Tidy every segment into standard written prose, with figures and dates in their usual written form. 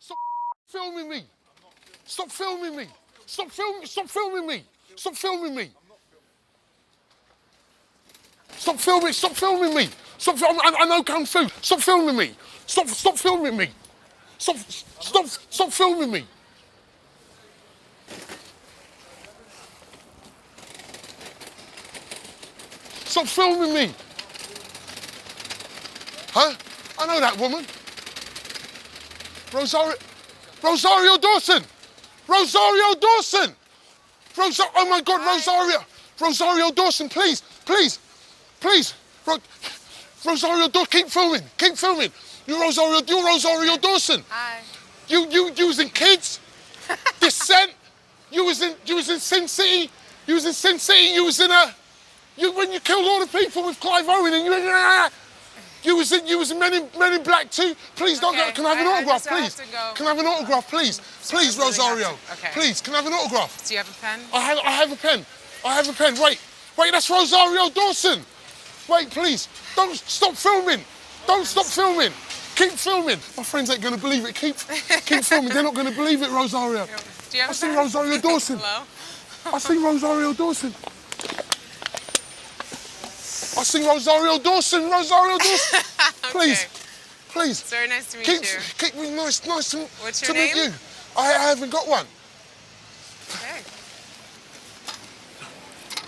Stop filming me. Stop filming me. Stop filming me. Stop filming me. Stop filming me. Stop filming. Stop filming me. Stop. I know kung fu. Stop filming me. Stop filming me. Stop filming me. Stop filming me. Huh? I know that woman. Rosario Dawson. Rosario Dawson. Oh my God, Rosario Dawson, please. Rosario Dawson, keep filming. You're Rosario Dawson. Hi. You using kids? Descent. You was in Sin City. You was in when you killed all the people with Clive Owen and you was in Men in Black 2. Please don't go. Can I have an autograph, please? Can I have an autograph, please? Please, Rosario. Please, can I have an autograph? Do you have a pen? I have a pen. Wait, that's Rosario Dawson. Wait, please. Don't stop filming. Don't stop filming. Keep filming. My friends ain't gonna believe it. Keep filming. They're not gonna believe it, Rosario. Do you have I seen Rosario Dawson. Hello? I seen Rosario Dawson. I sing Rosario Dawson. Please, okay. It's very nice to meet you. Keep me nice to What's your meet name? you. I haven't got one. Okay.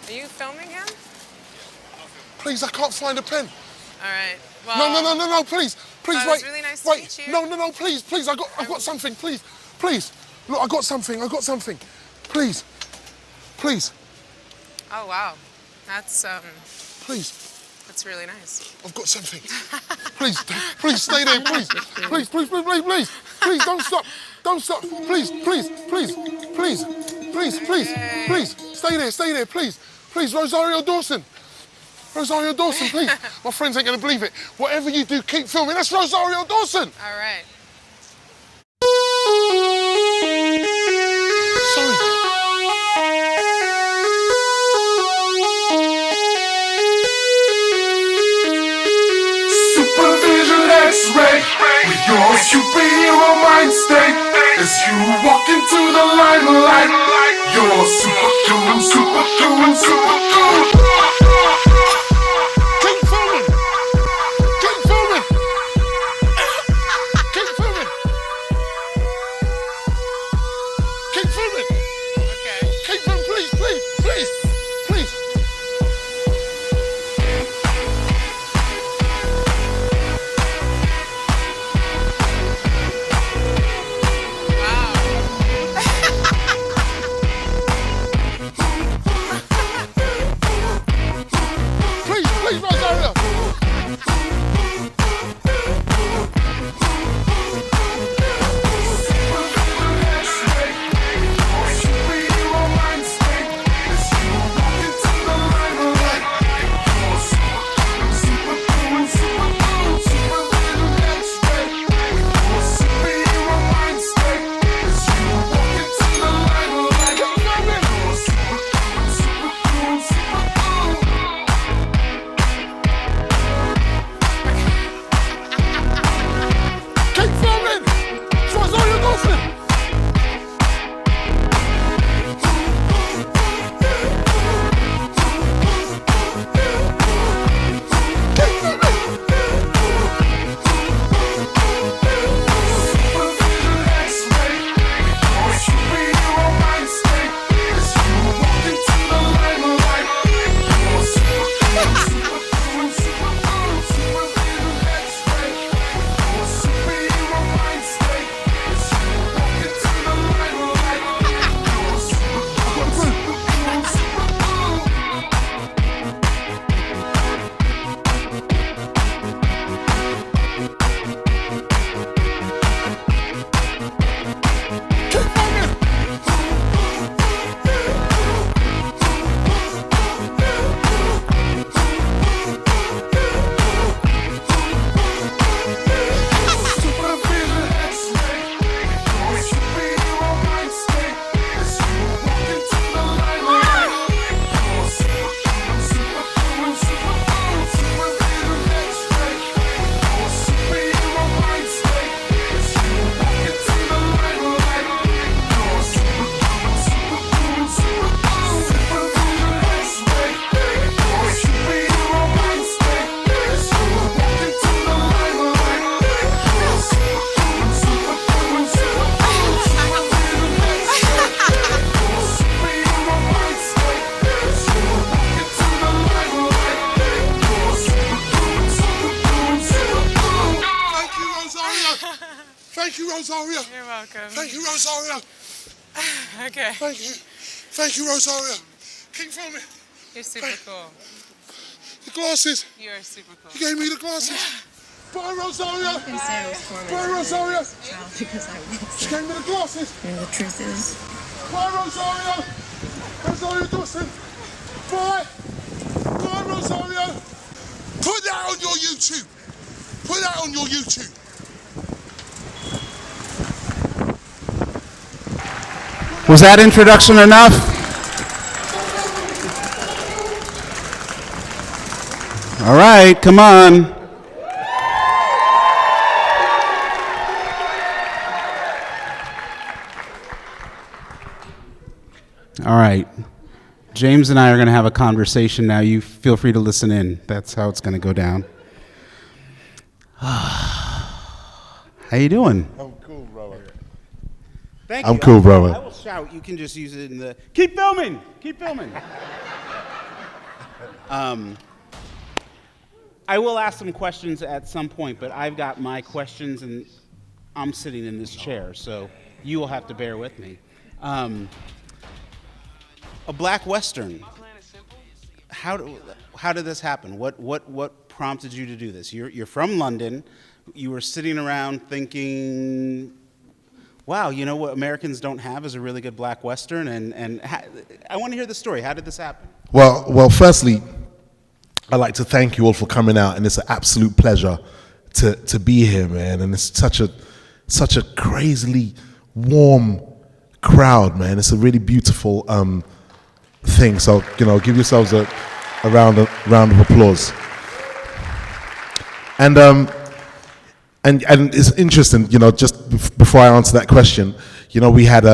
Are you filming him? Please, I can't find a pen. All right. Well, No, please, wait. It was really nice to meet you. No, please, I've got something, please. Look, I got something. Please. Oh wow, that's Please. That's really nice. I've got something. Please, stay there, please. Please, don't stop. Please, stay there, please, Rosario Dawson, please. My friends ain't gonna believe it. Whatever you do, keep filming. That's Rosario Dawson. All right. Sorry. X-ray with your superhero mind state as you walk into the limelight. You're super cool. Keep filming. Okay. Keep filming, please. Thank you, Rosario. You're welcome. Thank you, Rosario. Okay. Thank you. Thank you, Rosario. King for me. You're super cool. The glasses. You are super cool. You gave me the glasses. Bye, Rosario. I can say I was tormented Bye, Rosario. as a child because I was. She gave me the glasses. And the truth is, Bye, Rosario. Rosario Dawson. Bye. Bye, Rosario. Put that on your YouTube. Put that on your YouTube. Was that introduction enough? All right, come on. All right. Jeymes and I are going to have a conversation now. You feel free to listen in. That's how it's going to go down. How you doing? I'm cool, brother. Thank I'm you. cool, brother. I will shout. You can just use it in the... Keep filming! Keep filming! I will ask some questions at some point, but I've got my questions, and I'm sitting in this chair, so you will have to bear with me. A black Western. How did this happen? What prompted you to do this? You're from London. You were sitting around thinking, wow, you know what Americans don't have is a really good black Western, and I want to hear the story. How did this happen? Well, firstly, I'd like to thank you all for coming out, and it's an absolute pleasure to be here, man. And it's such a crazily warm crowd, man. It's a really beautiful thing. So, give yourselves a round of applause. And it's interesting, just before I answer that question, we had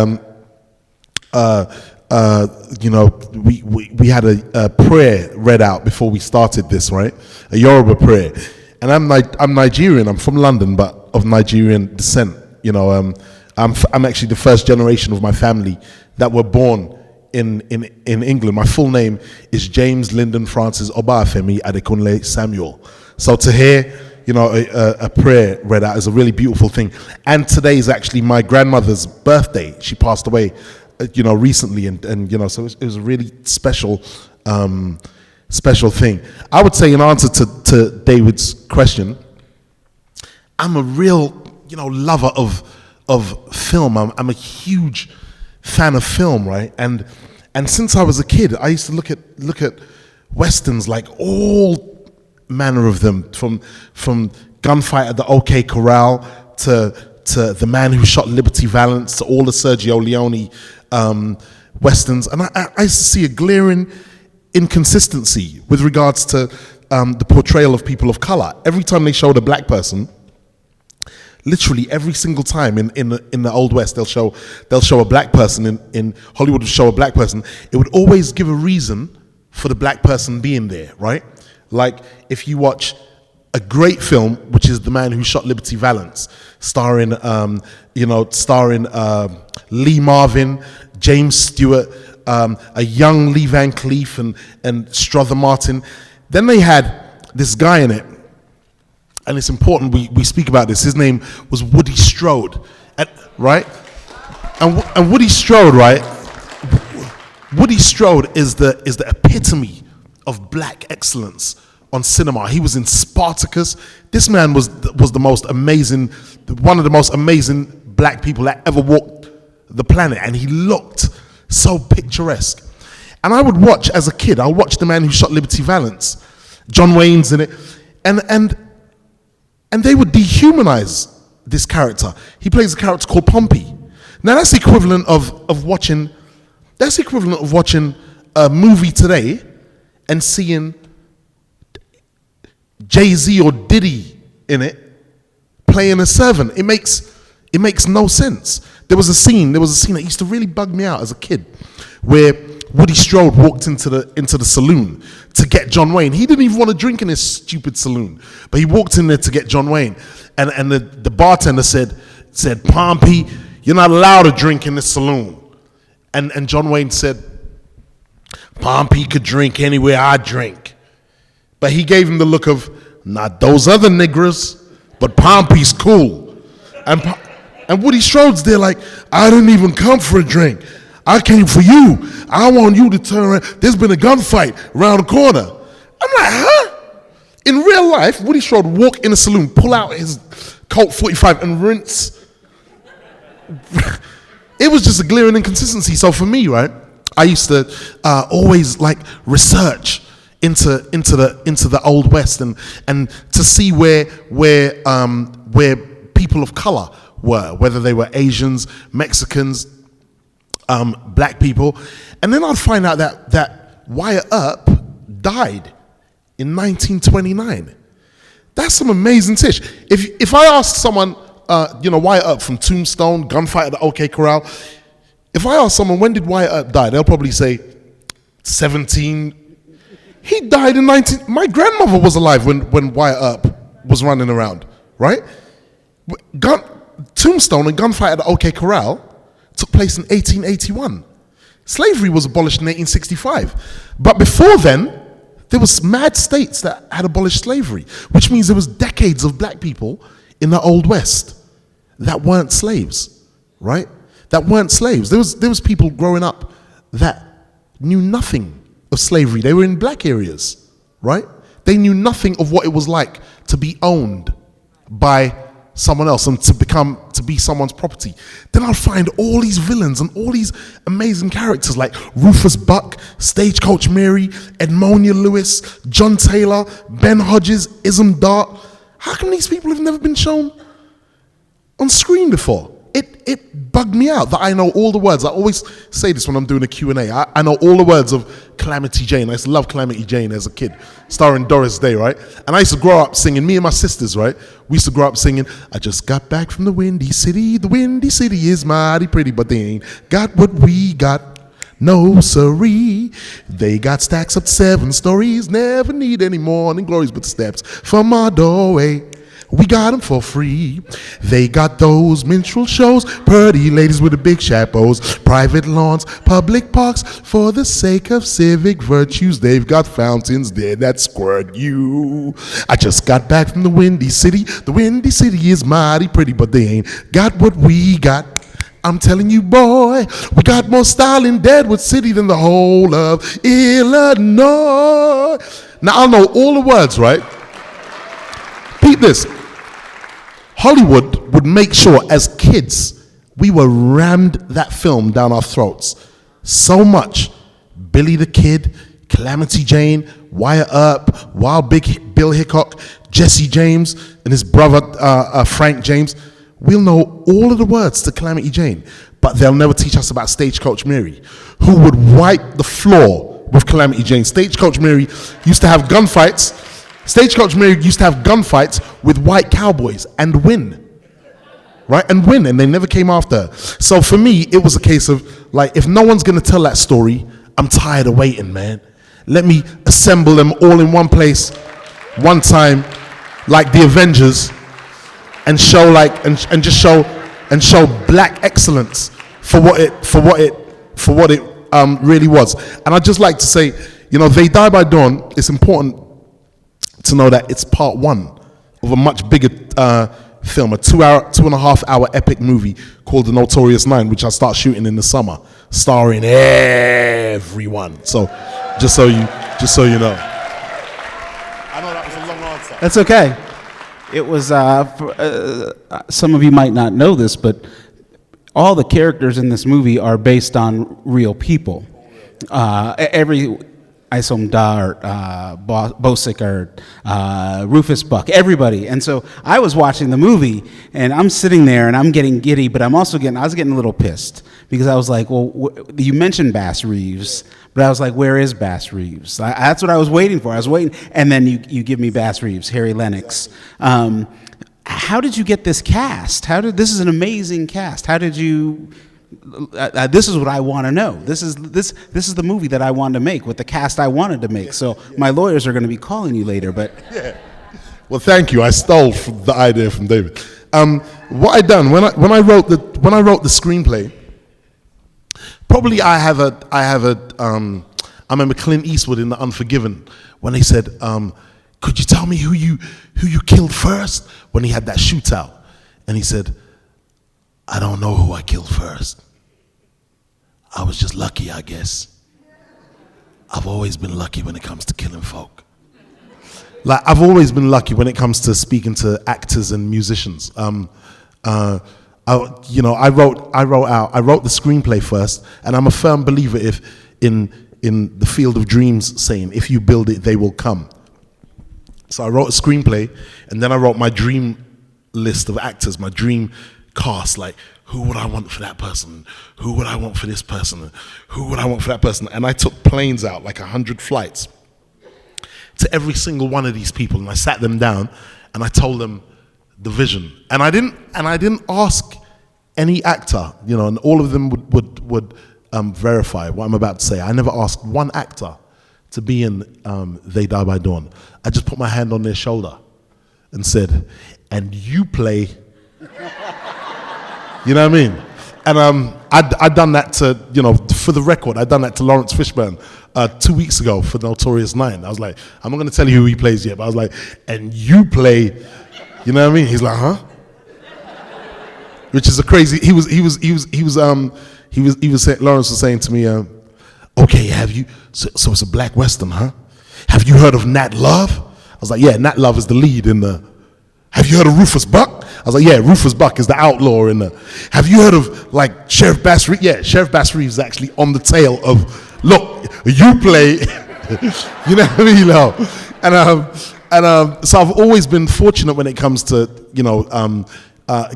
we had a prayer read out before we started this, right? A Yoruba prayer. And I'm Nigerian. I'm from London, but of Nigerian descent. I'm actually the first generation of my family that were born in England. My full name is James Lyndon Francis Obafemi Adekunle Samuel. So to hear, a prayer read out is a really beautiful thing. And today is actually my grandmother's birthday. She passed away, recently, and so it was a really special thing. I would say, in answer to David's question, I'm a real, lover of film. I'm a huge fan of film, right? And since I was a kid, I used to look at westerns, like all manner of them, from Gunfight at the OK Corral to The Man Who Shot Liberty Valance to all the Sergio Leone westerns, and I used to see a glaring inconsistency with regards to the portrayal of people of color. Every time they showed a black person, literally every single time in the Old West, they'll show a black person in Hollywood would show a black person. It would always give a reason for the black person being there, right? Like if you watch a great film, which is The Man Who Shot Liberty Valance, starring Lee Marvin, James Stewart, a young Lee Van Cleef and Strother Martin. Then they had this guy in it, and it's important we speak about this. His name was Woody Strode, right? And Woody Strode, right? Woody Strode is the epitome of black excellence on cinema. He was in Spartacus. This man was the most amazing, one of the most amazing black people that ever walked the planet, and he looked so picturesque. And I would watch as a kid. I would watch The Man Who Shot Liberty Valance. John Wayne's in it, and they would dehumanize this character. He plays a character called Pompey. Now that's the equivalent of watching. That's the equivalent of watching a movie today and seeing Jay-Z or Diddy in it playing a servant. It makes no sense. There was a scene that used to really bug me out as a kid, where Woody Strode walked into the saloon to get John Wayne. He didn't even want to drink in this stupid saloon, but he walked in there to get John Wayne, and the bartender said, "Pompey, you're not allowed to drink in this saloon." And John Wayne said, "Pompey could drink anywhere I drink." But he gave him the look of, "Not those other niggers, but Pompey's cool." And Woody Strode's there like, I didn't even come for a drink. I came for you. I want you to turn around. There's been a gunfight around the corner. I'm like, huh? In real life, Woody Strode would walk in a saloon, pull out his Colt 45 and rinse. It was just a glaring inconsistency. So for me, right, I used to always like research into the Old West and to see where people of color were, whether they were Asians, Mexicans, black people. And then I'd find out that Wyatt Earp died in 1929. That's some amazing tish. If I ask someone, Wyatt Earp from Tombstone, gunfight at the OK Corral, if I ask someone, when did Wyatt Earp die? They'll probably say 17. He died in 19... My grandmother was alive when Wyatt Earp was running around, right? Tombstone and gunfight at the OK Corral took place in 1881. Slavery was abolished in 1865. But before then, there was mad states that had abolished slavery, which means there was decades of black people in the Old West that weren't slaves, right? That weren't slaves. There was people growing up that knew nothing of slavery. They were in black areas, right? They knew nothing of what it was like to be owned by someone else and to be someone's property. Then I'll find all these villains and all these amazing characters like Rufus Buck, Stagecoach Mary, Edmonia Lewis, John Taylor, Ben Hodges, Ism Dart. How come these people have never been shown on screen before? It bugged me out that I know all the words. I always say this when I'm doing a Q&A. I know all the words of Calamity Jane. I used to love Calamity Jane as a kid, starring Doris Day, right? And I used to grow up singing, me and my sisters, right? We used to grow up singing, I just got back from the Windy City. The Windy City is mighty pretty, but they ain't got what we got. No siree. They got stacks up 7 stories. Never need any morning glories but steps from our doorway. We got them for free. They got those minstrel shows, pretty ladies with the big chapeaus, private lawns, public parks. For the sake of civic virtues, they've got fountains there that squirt you. I just got back from the Windy City. The Windy City is mighty pretty, but they ain't got what we got. I'm telling you, boy, we got more style in Deadwood City than the whole of Illinois. Now, I know all the words, right? Peep this. Hollywood would make sure as kids we were rammed that film down our throats so much. Billy the Kid, Calamity Jane, Wyatt Earp, Wild Big Bill Hickok, Jesse James, and his brother Frank James. We'll know all of the words to Calamity Jane, but they'll never teach us about Stagecoach Mary, who would wipe the floor with Calamity Jane. Stagecoach Mary used to have gunfights. Stagecoach Mary used to have gunfights with white cowboys and win, right? And win, and they never came after her. So for me, it was a case of, like, if no one's gonna tell that story, I'm tired of waiting, man. Let me assemble them all in one place, one time, like the Avengers, and show and show black excellence for what it really was. And I'd just like to say, They Die by Dawn, it's important to know that it's part 1 of a much bigger film, a 2.5 hour epic movie called The Notorious 9, which I'll start shooting in the summer, starring everyone. So, just so you know. I know that was a long answer. That's okay. It was, some of you might not know this, but all the characters in this movie are based on real people. Every Isom Dart, Bosickard, Rufus Buck, everybody. And so I was watching the movie, and I'm sitting there, and I'm getting giddy, but I was getting a little pissed, because I was like, well, you mentioned Bass Reeves, but I was like, where is Bass Reeves? That's what I was waiting for. I was waiting, and then you give me Bass Reeves, Harry Lennox. How did you get this cast? This is an amazing cast. How did you... this is what I want to know. This is the movie that I wanted to make with the cast I wanted to make. So my lawyers are going to be calling you later, but yeah. Well, thank you. I stole the idea from David. What I done when I wrote the screenplay, probably I remember Clint Eastwood in The Unforgiven when he said, "Could you tell me who you killed first?" When he had that shootout, and he said, I don't know who I killed first. I was just lucky, I guess. I've always been lucky when it comes to killing folk. Like, I've always been lucky when it comes to speaking to actors and musicians. I wrote the screenplay first, and I'm a firm believer in the field of dreams saying, if you build it, they will come. So I wrote a screenplay, and then I wrote my dream list of actors, my dream cast, like, who would I want for that person? Who would I want for this person? Who would I want for that person? And I took planes out, like 100 flights, to every single one of these people, and I sat them down, and I told them the vision. And I didn't ask any actor, and all of them would verify what I'm about to say. I never asked one actor to be in They Die by Dawn. I just put my hand on their shoulder and said, and you play. You know what I mean? And I'd done that to, for the record, I'd done that to Lawrence Fishburne 2 weeks ago for Notorious 9. I was like, I'm not going to tell you who he plays yet, but I was like, and you play, you know what I mean? He's like, huh? Which is a crazy. Lawrence was saying to me, okay, have you? So it's a black western, huh? Have you heard of Nat Love? I was like, yeah, Nat Love is the lead in the. Have you heard of Rufus Buck? I was like, yeah, Rufus Buck is the outlaw in the. Have you heard of like Sheriff Bass Reeves? Yeah, Sheriff Bass Reeves is actually on the tail of. Look, you play. You know what I mean? And so I've always been fortunate when it comes to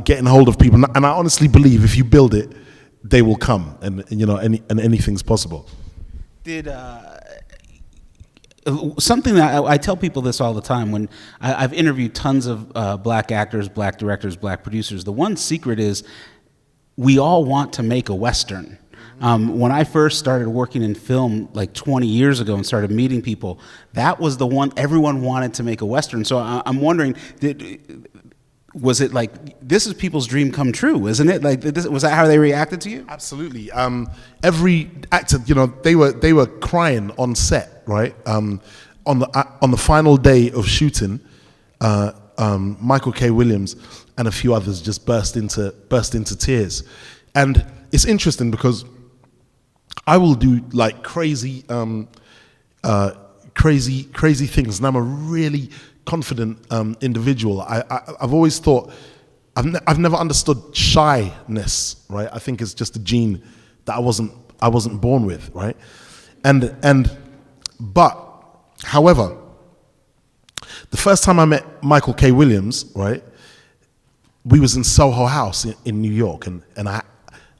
getting hold of people, and I honestly believe if you build it, they will come, and anything's possible. Did something that I tell people this all the time when I've interviewed tons of black actors, black directors, black producers. The one secret is we all want to make a Western. When I first started working in film like 20 years ago and started meeting people, that was the one everyone wanted to make a Western. So I'm wondering, was it like, this is people's dream come true, isn't it? Like, was that how they reacted to you? Absolutely. Every actor, they were crying on set, right? On the final day of shooting, Michael K. Williams and a few others just burst into tears, and it's interesting because I will do like crazy things, and I'm a really confident individual. I've always thought I've never understood shyness, right? I think it's just a gene that I wasn't born with, right? But however, the first time I met Michael K. Williams, right, we was in Soho House in New York, and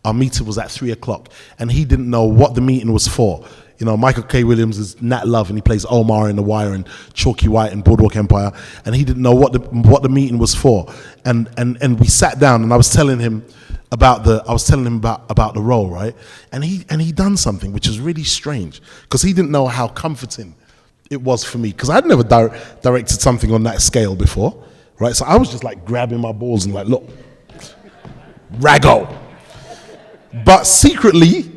our meeting was at 3:00, and he didn't know what the meeting was for. Michael K. Williams is Nat Love, and he plays Omar in The Wire and Chalky White in Boardwalk Empire, and he didn't know what the meeting was for. And we sat down, and I was telling him about the role, right? And he done something which is really strange, because he didn't know how comforting it was for me, because I'd never directed something on that scale before, right? So I was just like grabbing my balls and like, look, raggo. But secretly,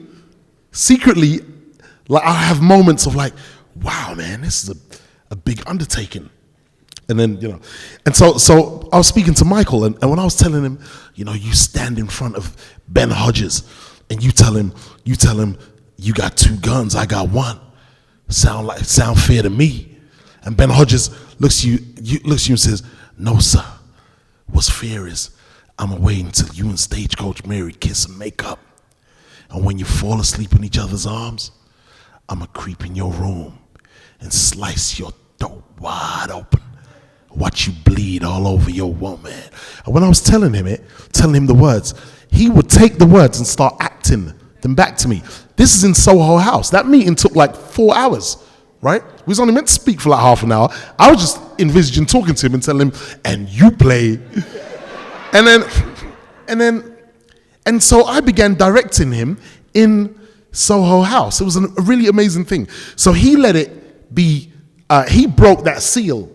like, I have moments of like, wow, man, this is a big undertaking. And then, and so I was speaking to Michael, and when I was telling him, you stand in front of Ben Hodges, and you tell him, you got 2 guns, I got 1. Sound fair to me? And Ben Hodges looks at you and says, no, sir. What's fair is I'ma wait until you and Stagecoach Mary kiss and make up. And when you fall asleep in each other's arms, I'ma creep in your room and slice your throat wide open. Watch you bleed all over your woman. And when I was telling him the words, he would take the words and start acting them back to me. This is in Soho House. That meeting took like 4 hours, right? We was only meant to speak for like half an hour. I was just envisaging talking to him and telling him, and you play. And so I began directing him in Soho House. It was a really amazing thing. So he let it be, he broke that seal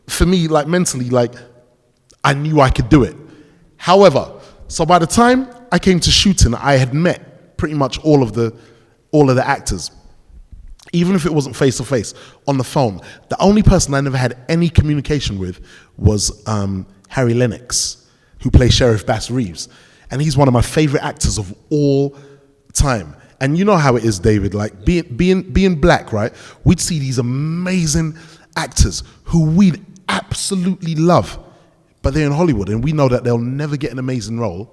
for me, like mentally, like I knew I could do it. However, so by the time I came to shooting, I had met pretty much all of the actors. Even if it wasn't face to face, on the phone. The only person I never had any communication with was Harry Lennox, who plays Sheriff Bass Reeves. And he's one of my favorite actors of all time. And you know how it is, David, like being black, right? We'd see these amazing actors who we'd absolutely love, but they're in Hollywood, and we know that they'll never get an amazing role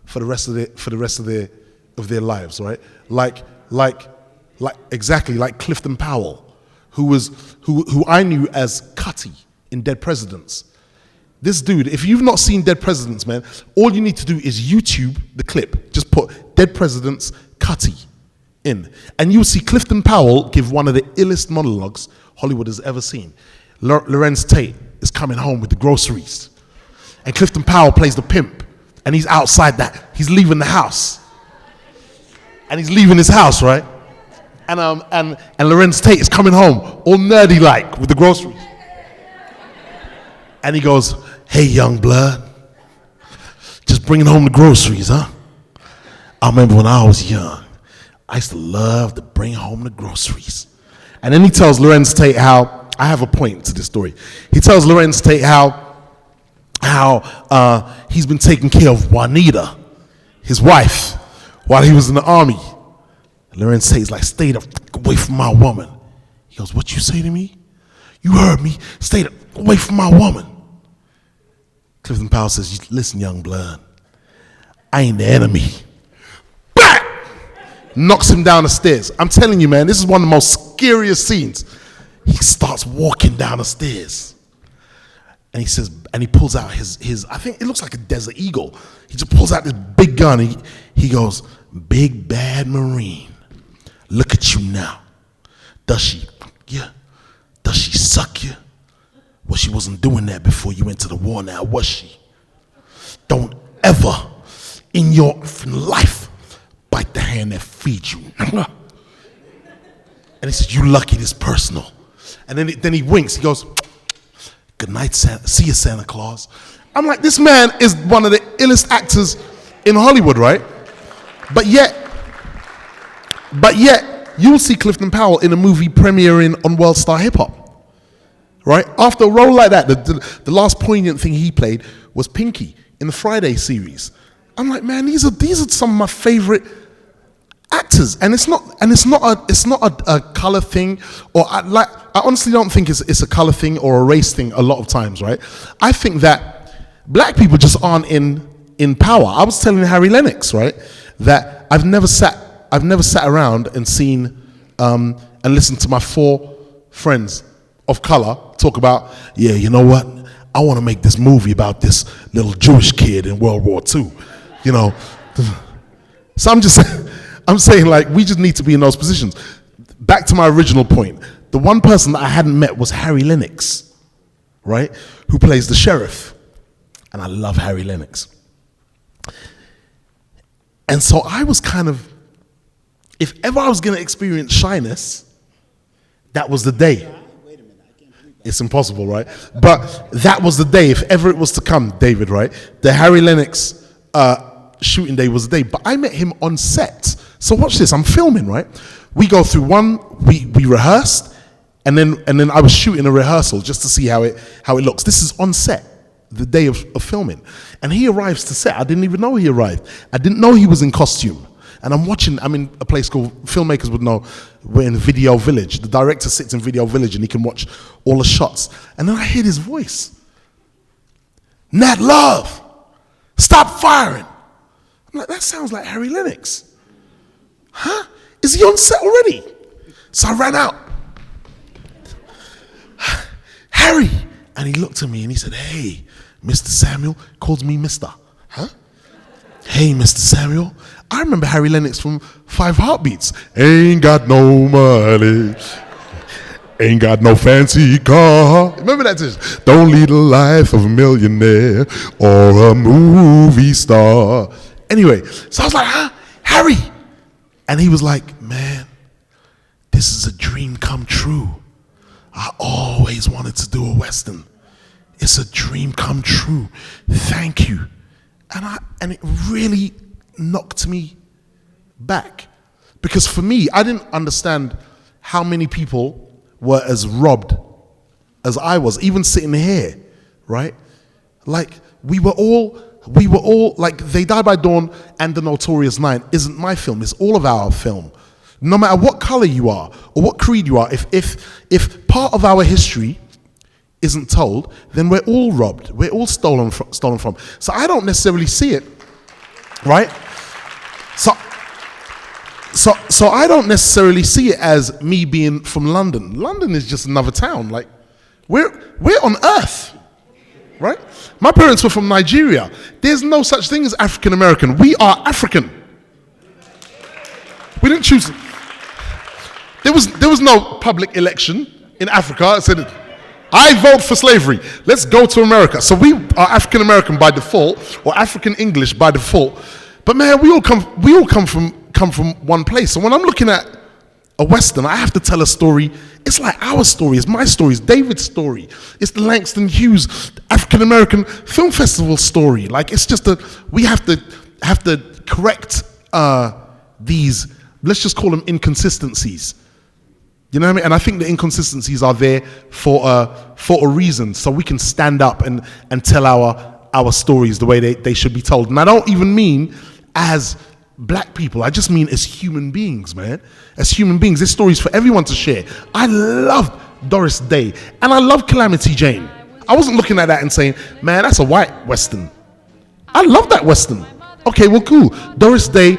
for the rest of their lives, right? Like exactly like Clifton Powell, who I knew as Cutty in Dead Presidents. This dude, if you've not seen Dead Presidents, man, all you need to do is YouTube the clip. Just put Dead Presidents Cutty in, and you'll see Clifton Powell give one of the illest monologues Hollywood has ever seen. Lorenz Tate is coming home with the groceries, and Clifton Powell plays the pimp, and he's outside that. He's leaving the house, and he's leaving his house, right? And Lorenz Tate is coming home, all nerdy like, with the groceries, and he goes, "Hey, young blood, just bringing home the groceries, huh? I remember when I was young, I used to love to bring home the groceries." And then he tells Lorenz Tate how, I have a point to this story. He tells Lorenz Tate how he's been taking care of Juanita, his wife, while he was in the army. And Lorenz Tate's like, "Stay the fuck away from my woman." He goes, "What you say to me? You heard me. Stay the fuck away from my woman." Clifton Powell says, "Listen, young blood, I ain't the enemy." Knocks him down the stairs. I'm telling you, man, this is one of the most scariest scenes. He starts walking down the stairs, and he says, and he pulls out his I think it looks like a Desert Eagle. He just pulls out this big gun. And he goes, "Big bad Marine, look at you now. Does she fuck you? Does she suck you? Well, she wasn't doing that before you went to the war now, was she? Don't ever in your life bite the hand that feeds you." And he says, "You lucky this personal." And then he winks. He goes, "Good night, Santa. See you, Santa Claus." I'm like, this man is one of the illest actors in Hollywood, right? But yet, you'll see Clifton Powell in a movie premiering on World Star Hip Hop, right? After a role like that, the last poignant thing he played was Pinky in the Friday series. I'm like, man, these are some of my favorite actors, and it's not a color thing, or I honestly don't think it's a color thing or a race thing a lot of times, right? I think that black people just aren't in power. I was telling Harry Lennox, right, that I've never sat around and seen and listened to my 4 friends of color talk about, "Yeah, you know what? I want to make this movie about this little Jewish kid in World War II," you know. So I'm saying, like, we just need to be in those positions. Back to my original point. The one person that I hadn't met was Harry Lennox, right? Who plays the sheriff. And I love Harry Lennox. And so I was kind of, if ever I was going to experience shyness, that was the day. It's impossible, right? But that was the day, if ever it was to come, David, right? The Harry Lennox shooting day was the day. But I met him on set. So watch this, I'm filming, right? We go through we rehearsed, and then I was shooting a rehearsal just to see how it looks. This is on set, the day of filming. And he arrives to set. I didn't even know he arrived. I didn't know he was in costume. And I'm in a place called, filmmakers would know, we're in Video Village. The director sits in Video Village and he can watch all the shots. And then I hear his voice. "Nat Love, stop firing." I'm like, that sounds like Harry Lennox. Huh? Is he on set already? So I ran out. "Harry." And he looked at me and he said, "Hey, Mr. Samuel." Calls me Mr. Huh? "Hey, Mr. Samuel." I remember Harry Lennox from 5 Heartbeats. "Ain't got no money. Ain't got no fancy car." Remember that? "Don't lead the life of a millionaire or a movie star." Anyway, so I was like, "Huh? Harry?" And he was like, "Man, this is a dream come true. I always wanted to do a Western. It's a dream come true. Thank you." And it really knocked me back. Because for me, I didn't understand how many people were as robbed as I was, even sitting here, right? Like, we were all we were all like, They Die by Dawn and The Notorious Nine isn't my film. It's all of our film. No matter what color you are or what creed you are, if part of our history isn't told, then we're all robbed. We're all stolen from. So I don't necessarily see it, right? So I don't necessarily see it as me being from London. London is just another town. Like, we're on Earth, right? My parents were from Nigeria. There's no such thing as African American. We are African. We didn't choose. There was no public election in Africa. I said, I vote for slavery. Let's go to America. So we are African American by default, or African English by default. But man, we all come from one place. So when I'm looking at a Western, I have to tell a story. It's like our story, it's my story, it's David's story. It's the Langston Hughes African American Film Festival story. Like, it's just we have to correct these, let's just call them inconsistencies. You know what I mean? And I think the inconsistencies are there for a reason, so we can stand up and tell our stories the way they should be told. And I don't even mean as black people, I just mean as human beings, man. As human beings, there's stories for everyone to share. I loved Doris Day, and I love Calamity Jane. I wasn't looking at that and saying, man, that's a white Western. I love that Western. Okay, well, cool. Doris Day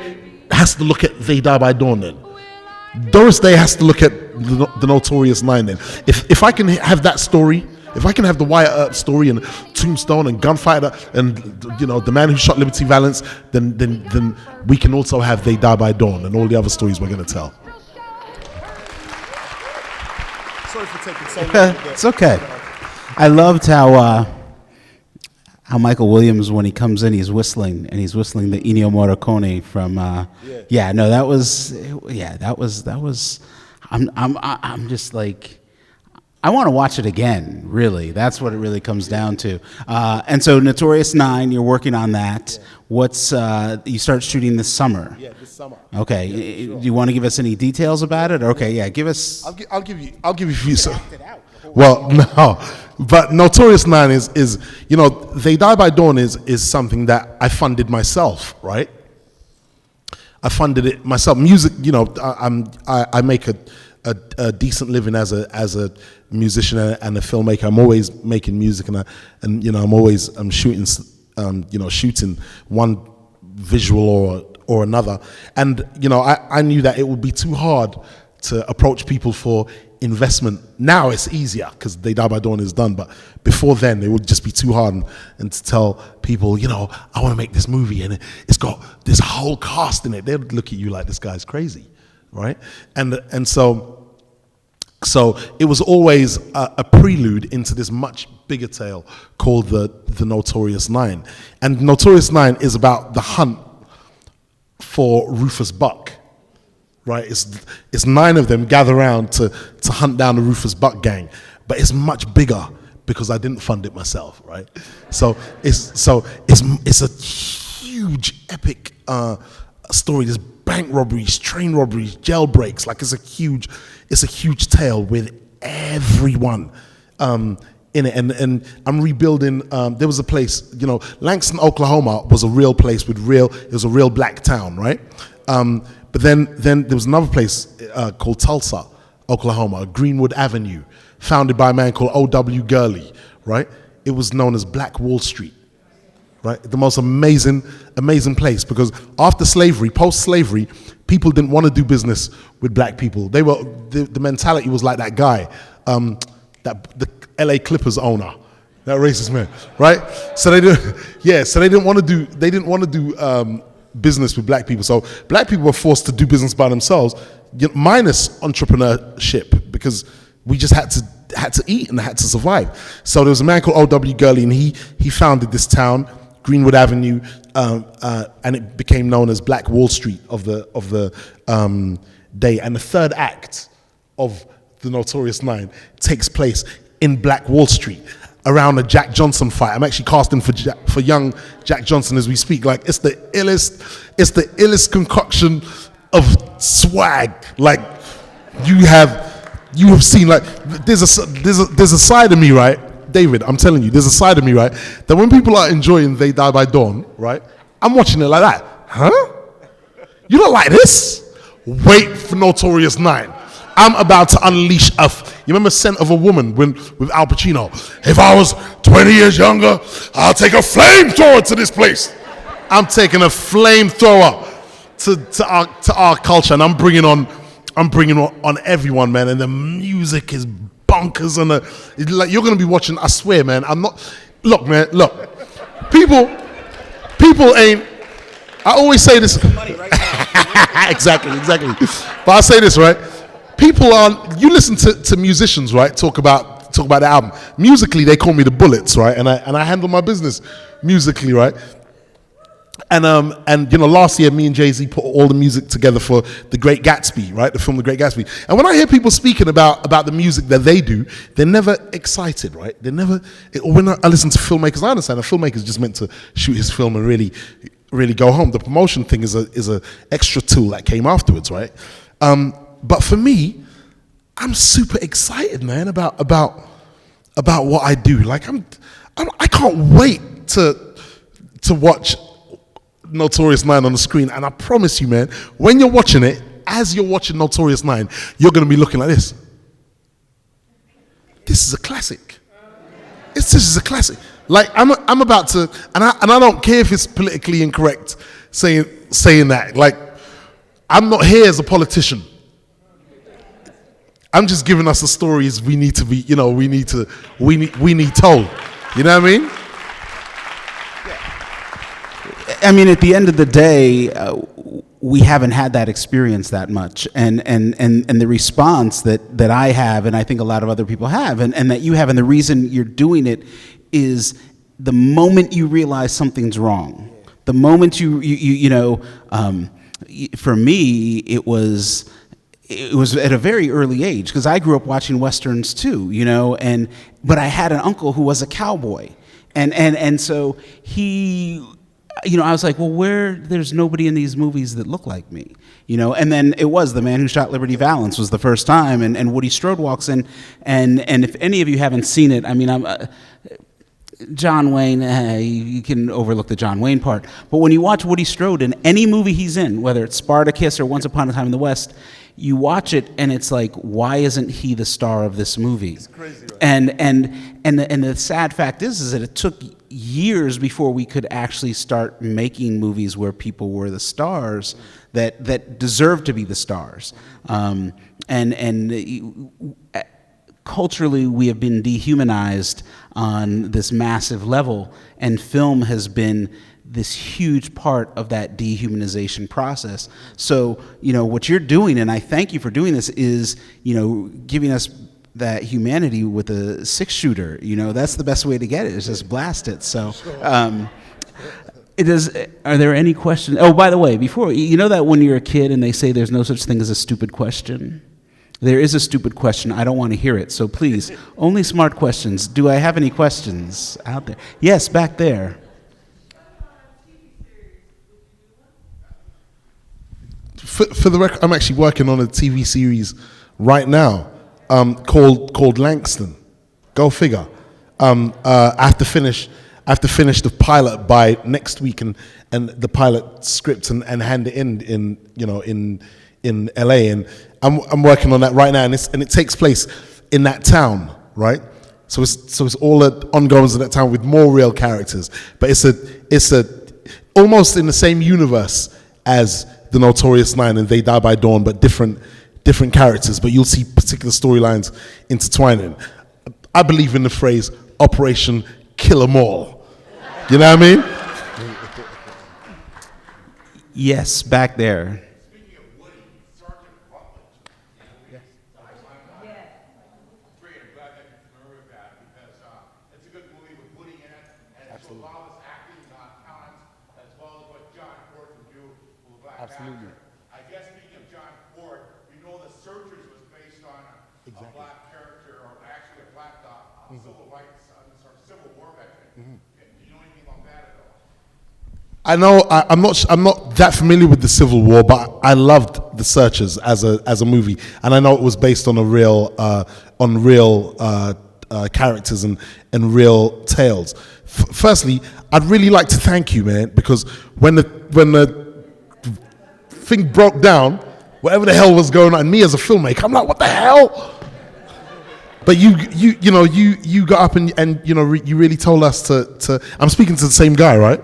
has to look at They Die by Dawn then. Doris Day has to look at the Notorious Nine then. If I can have that story, if I can have the Wyatt Earp story and Tombstone and Gunfighter and, you know, The Man Who Shot Liberty Valance, then we can also have They Die by Dawn and all the other stories we're going to tell. Sorry for taking so long. It's okay. I loved how Michael Williams, when he comes in, he's whistling the Ennio Morricone from. That was. I'm just like, I want to watch it again. Really, that's what it really comes down to. And so, Notorious Nine, you're working on that. Yeah. What's you start shooting this summer? Yeah, this summer. Okay. Yeah, do you want to give us any details about it? Okay, yeah, give us. I'll give you a few. Well, no, but Notorious Nine is you know, They Die by Dawn is something that I funded myself, right? I funded it myself. Music, you know, I make a decent living as a musician and a filmmaker. I'm always making music, and you know, I'm shooting, shooting one visual or another. And you know, I knew that it would be too hard to approach people for investment. Now it's easier because They Die by Dawn is done, but before then it would just be too hard and to tell people, you know, I want to make this movie and it's got this whole cast in it. They'd look at you like, this guy's crazy, right? And so it was always a prelude into this much bigger tale called the Notorious Nine. And Notorious Nine is about the hunt for Rufus Buck. Right, it's 9 of them gather around to hunt down the Rufus Buck gang, but it's much bigger because I didn't fund it myself, right? So it's a huge epic story. There's bank robberies, train robberies, jailbreaks. Like it's a huge tale with everyone in it. And I'm rebuilding. There was a place, you know, Langston, Oklahoma was a real place it was a real black town, right? But then there was another place called Tulsa, Oklahoma, Greenwood Avenue, founded by a man called O.W. Gurley, right? It was known as Black Wall Street, right? The most amazing place, because after slavery, post-slavery, people didn't want to do business with black people. The mentality was like that guy, the LA Clippers owner, that racist man, right? So they didn't want to do business with black people. So black people were forced to do business by themselves, minus entrepreneurship, because we just had to eat and had to survive. So there was a man called O.W. Gurley, and he founded this town, Greenwood Avenue, and it became known as Black Wall Street of the day. And the third act of the Notorious Nine takes place in Black Wall Street, around a Jack Johnson fight. I'm actually casting for young Jack Johnson as we speak. Like it's the illest concoction of swag. Like you have seen. Like there's a side of me, right, David, I'm telling you, there's a side of me, right, that when people are enjoying They Die by Dawn, right, I'm watching it like that. Huh? You don't like this? Wait for Notorious 9. I'm about to unleash you remember Scent of a Woman with Al Pacino? If I was 20 years younger, I'll take a flamethrower to this place. I'm taking a flamethrower to our culture, and I'm bringing on everyone, man. And the music is bonkers, and like you're gonna be watching. I swear, man. I'm not. Look, man. Look, people ain't. I always say this. exactly. But I say this, right? People you listen to musicians, right? Talk about the album. Musically, they call me the Bullitts, right? And I handle my business musically, right? And last year, me and Jay-Z put all the music together for The Great Gatsby, right? The film The Great Gatsby. And when I hear people speaking about the music that they do, they're never excited, right? When I listen to filmmakers, I understand a filmmaker's just meant to shoot his film and really go home. The promotion thing is a extra tool that came afterwards, right? But for me, I'm super excited, man, about what I do. Like I can't wait to watch Notorious 9 on the screen. And I promise you, man, when you're watching it, as you're watching Notorious 9, you're going to be looking like this. This is a classic. This is a classic. Like I'm about to, and I don't care if it's politically incorrect saying that. Like I'm not here as a politician. I'm just giving us the stories we need to be, we need told. You know what I mean? I mean, at the end of the day, we haven't had that experience that much, and the response that I have, and I think a lot of other people have, and that you have, and the reason you're doing it is the moment you realize something's wrong, the moment for me, it was at a very early age, because I grew up watching Westerns too, but I had an uncle who was a cowboy, and so he, I was like, well, there's nobody in these movies that look like me, and then it was The Man Who Shot Liberty Valance was the first time, and Woody Strode walks in, and if any of you haven't seen it, I mean, John Wayne, you can overlook the John Wayne part, but when you watch Woody Strode in any movie he's in, whether it's Spartacus or Once Upon a Time in the West, you watch it and it's like, why isn't he the star of this movie? It's crazy, right? And the sad fact is that it took years before we could actually start making movies where people were the stars that deserved to be the stars. Culturally, we have been dehumanized on this massive level, and film has been this huge part of that dehumanization process. So, what you're doing, and I thank you for doing this, is, giving us that humanity with a 6-shooter. That's the best way to get it, is just blast it. So, are there any questions? Oh, by the way, before, that when you're a kid and they say there's no such thing as a stupid question? There is a stupid question. I don't want to hear it. So please, only smart questions. Do I have any questions out there? Yes, back there. For the record, I'm actually working on a TV series right now called Langston. Go figure. I have to finish the pilot by next week, and the pilot script and hand it in LA, and I'm working on that right now, and it takes place in that town, right? So it's all the ongoings in that town with more real characters, but it's almost in the same universe as the Notorious 9 and They Die by Dawn, but different characters, but you'll see particular storylines intertwining. I believe in the phrase Operation Kill 'Em All. You know what I mean? Yes, back there. Absolutely. I guess speaking of John Ford, we know The Searchers was based on a black character, or actually a black civil rights, Civil War veteran. Do you know anything about that at all? I know. I'm not that familiar with the Civil War, but I loved The Searchers as a movie, and I know it was based on a real characters and real tales. Firstly, I'd really like to thank you, man, because when the thing broke down, whatever the hell was going on, and me as a filmmaker, I'm like, what the hell? But you got up and you really told us to. I'm speaking to the same guy, right?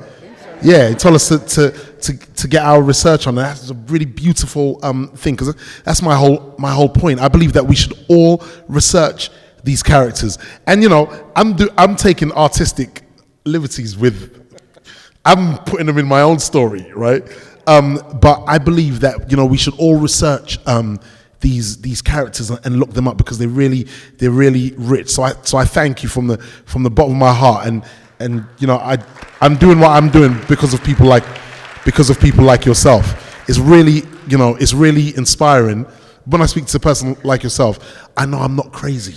Yeah, he told us to get our research on it. That's a really beautiful thing, because that's my whole point. I believe that we should all research these characters, and I'm taking artistic liberties I'm putting them in my own story, right? But I believe that we should all research these characters and look them up, because they're really rich. So I thank you from the bottom of my heart, and I'm doing what I'm doing because of people like yourself. It's really inspiring. When I speak to a person like yourself, I know I'm not crazy.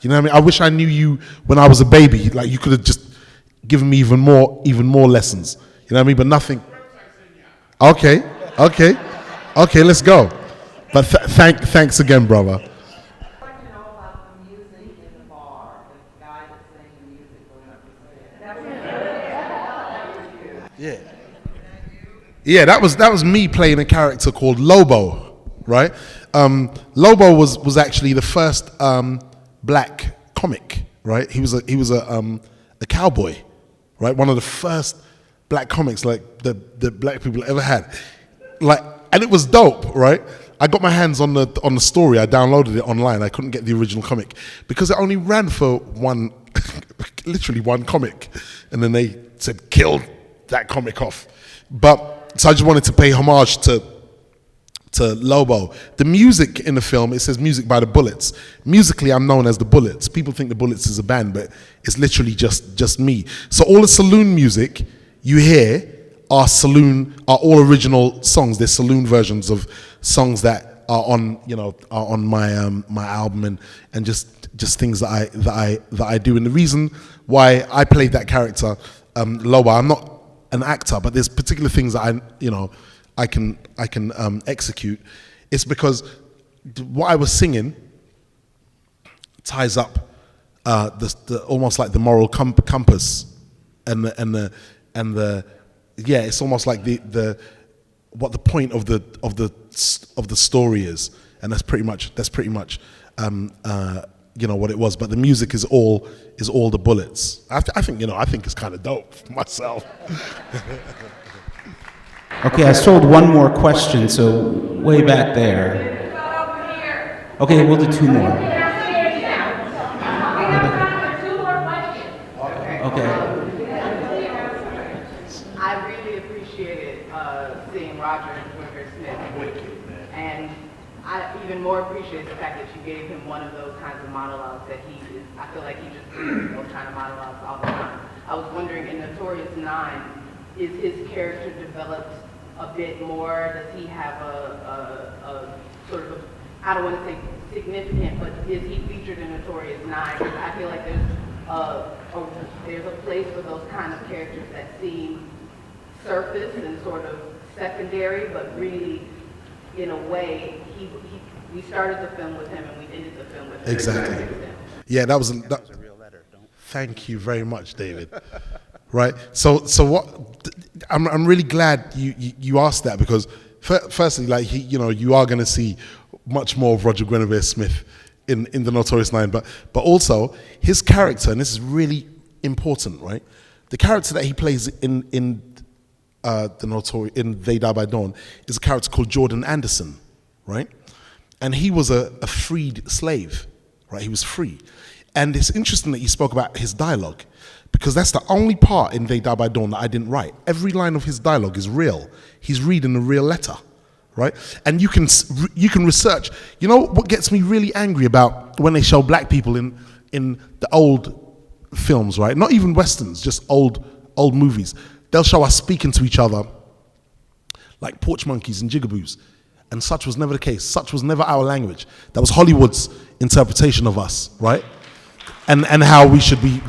You know what I mean? I wish I knew you when I was a baby. Like, you could have just given me even more lessons. You know what I mean? But nothing. Okay, let's go. But thanks again, brother. I'd like to know about the music in the bar, the guy that's singing the music. Yeah, that was me playing a character called Lobo, right? Lobo was actually the first black comic, right? He was a cowboy, right? One of the first black comics like the black people ever had, and it was dope, right? I got my hands on the story. I downloaded it online. I couldn't get the original comic because it only ran for literally one comic, and then they said kill that comic off. So I just wanted to pay homage to Lobo. The music in the film, it says music by the Bullitts. Musically, I'm known as the Bullitts. People think the Bullitts is a band, but it's literally just me. So all the saloon music you hear are all original songs. They're saloon versions of songs that are on my album, and just things that I do. And the reason why I played that character, Lobo, I'm not an actor, but there's particular things that I can execute. It's because what I was singing ties up the almost like the moral compass and the it's almost like the what the point of the story is, and that's pretty much what it was. But the music is all the Bullitts. I think it's kind of dope myself. Okay, I sold one more question, so way back there. Okay, we'll do two more. Okay. I really appreciated seeing Roger and Winter Smith, and I even more appreciate the fact that you gave him one of those kinds of monologues that I feel like he just does those kind of monologues all the time. I was wondering, in Notorious 9, is his character developed a bit more? Does he have a sort of I don't want to say significant, but is he featured in Notorious 9? Because I feel like there's a place for those kind of characters that seem surface and sort of secondary, but really, in a way, we started the film with him and we ended the film with him. Exactly. Yeah, that was a real letter. Thank you very much, David. Right. So what? I'm really glad you asked that, because firstly, like you are going to see much more of Roger Guinevere Smith in the Notorious 9, but also his character, and this is really important, right? The character that he plays in They Die by Dawn is a character called Jordan Anderson, right? And he was a freed slave, right? He was free. And it's interesting that you spoke about his dialogue, because that's the only part in They Die by Dawn that I didn't write. Every line of his dialogue is real. He's reading a real letter, right? And you can research. You know what gets me really angry about when they show black people in the old films, right? Not even westerns, just old movies. They'll show us speaking to each other like porch monkeys and jigaboos. And such was never the case. Such was never our language. That was Hollywood's interpretation of us, right? And how we should be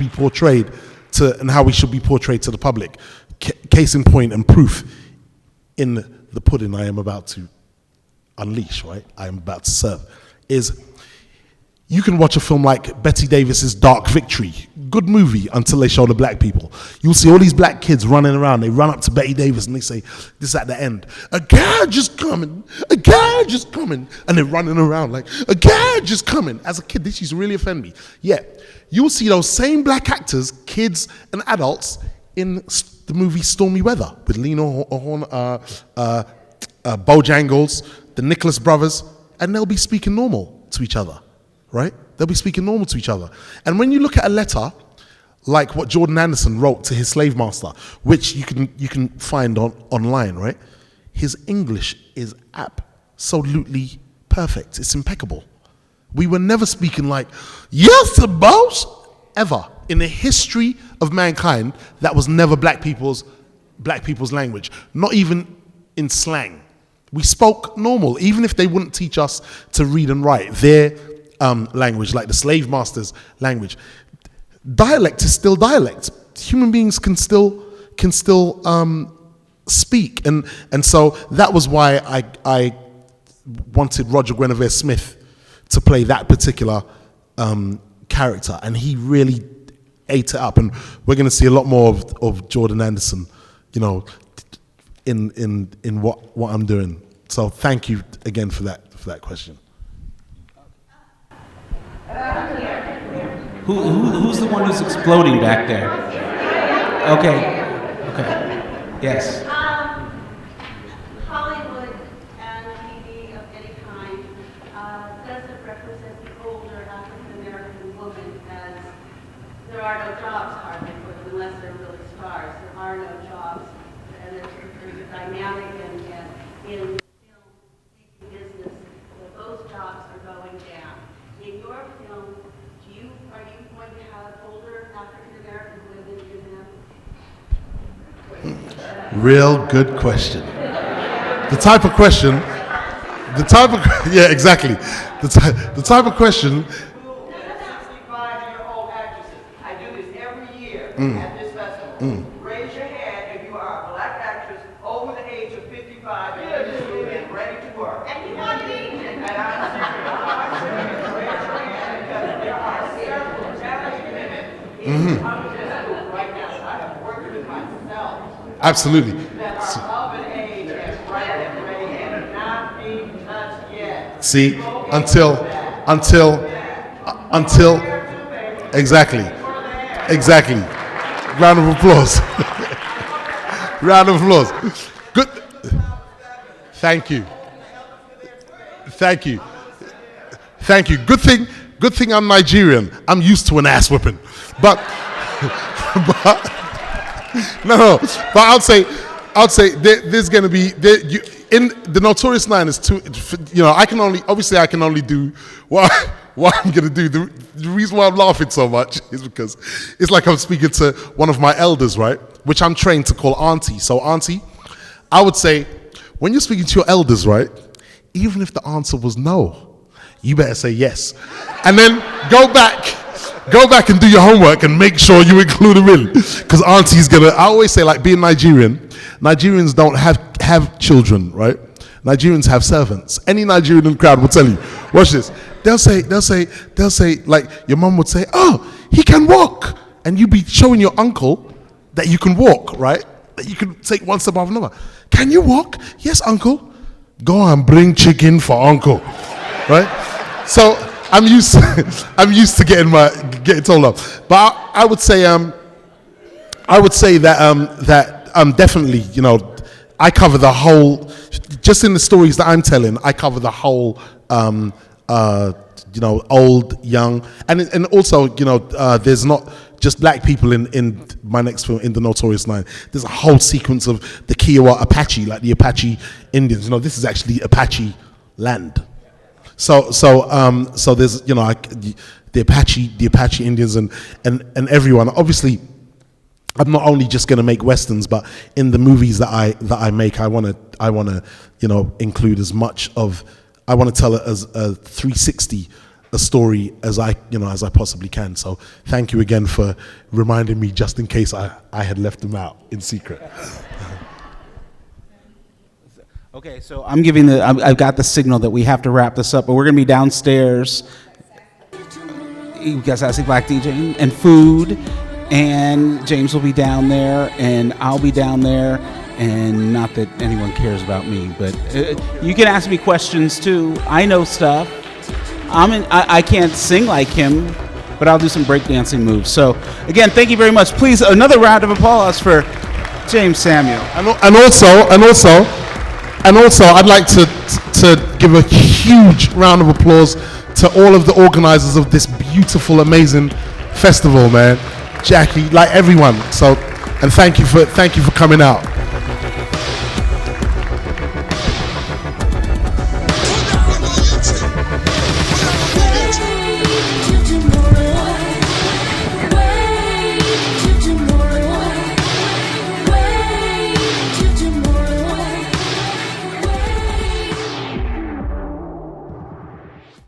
portrayed to the public. Case in point and proof in the pudding I am about to unleash, right? I am about to serve, is You can watch a film like Bette Davis's Dark Victory. Good movie until they show the black people. You'll see all these black kids running around. They run up to Bette Davis and they say, this at the end, a carriage is coming, a carriage is coming. And they're running around like, a carriage is coming. As a kid, this used to really offend me. Yeah, you'll see those same black actors, kids and adults, in the movie Stormy Weather with Lena Horne, Bojangles, the Nicholas brothers, and they'll be speaking normal to each other. Right? They'll be speaking normal to each other. And when you look at a letter like what Jordan Anderson wrote to his slave master, which you can find online, right? His English is absolutely perfect. It's impeccable. We were never speaking like, yes, the boss, ever. In the history of mankind, that was never black people's language. Not even in slang. We spoke normal, even if they wouldn't teach us to read and write. Their language, like the slave master's language. Dialect is still dialect. Human beings can still speak, and so that was why I wanted Roger Guinevere Smith to play that particular character, and he really ate it up. And we're going to see a lot more of Jordan Anderson, you know, in what I'm doing. So thank you again for that question. Who's the one who's exploding back there? Okay. Yes. Hollywood and TV of any kind doesn't represent the older African-American woman, as there are no jobs hardly for them unless they're really stars. There are no jobs, and there's a dynamic in film making business that those jobs are going down. In your film, are you going to have older African-American women in them? Real good question. The type of question, yeah, exactly. The type of question. 65-year-old actresses. I do this every year at this festival. Raise your hand if you are a black actress over the age of 55 and ready to work. And you want me? And I'm serious. Raise your hand because there are several talented women in this right now. I have worked with myself. Absolutely. That are of an age and right and ready and not being touched yet. See, until, exactly. Round of applause. Round of applause. Good. Thank you. Good thing I'm Nigerian. I'm used to an ass whipping. But I'll say there's going to be in the Notorious Nine is two. You know, I can only do what I'm going to do. The reason why I'm laughing so much is because it's like I'm speaking to one of my elders, right? Which I'm trained to call auntie. So auntie, I would say when you're speaking to your elders, right? Even if the answer was no, you better say yes, and then go back and do your homework and make sure you include them in, because auntie's gonna. I always say, like, being Nigerians don't have children, right? Nigerians have servants. Any Nigerian in the crowd will tell you. Watch this. They'll say, like, your mom would say, "Oh, he can walk," and you be showing your uncle that you can walk, right? That you can take one step above another. Can you walk? Yes, uncle. Go and bring chicken for uncle, right? So I'm used to getting told off. But I would say that definitely, you know, I cover the whole. Just in the stories that I'm telling, I cover the whole. You know, old, young, and also, you know, there's not just black people in my next film, in the Notorious Nine. There's a whole sequence of the Kiowa Apache, like the Apache Indians. You know, this is actually Apache land. So there's, you know, the Apache Indians and everyone. Obviously, I'm not only just going to make westerns, but in the movies that I make, I want to you know, include as much of. I want to tell it as a 360 a story as I possibly can. So thank you again for reminding me, just in case I had left them out in secret. Okay, so I've got the signal that we have to wrap this up, but we're going to be downstairs. we got Zazie Black DJing and food, and Jeymes will be down there, and I'll be down there. And not that anyone cares about me, but you can ask me questions too. I know stuff. I can't sing like him, but I'll do some breakdancing moves. So again, thank you very much. Please, another round of applause for Jeymes Samuel. And also, I'd like to give a huge round of applause to all of the organizers of this beautiful, amazing festival, man. Jackie, like everyone. So, and thank you for coming out.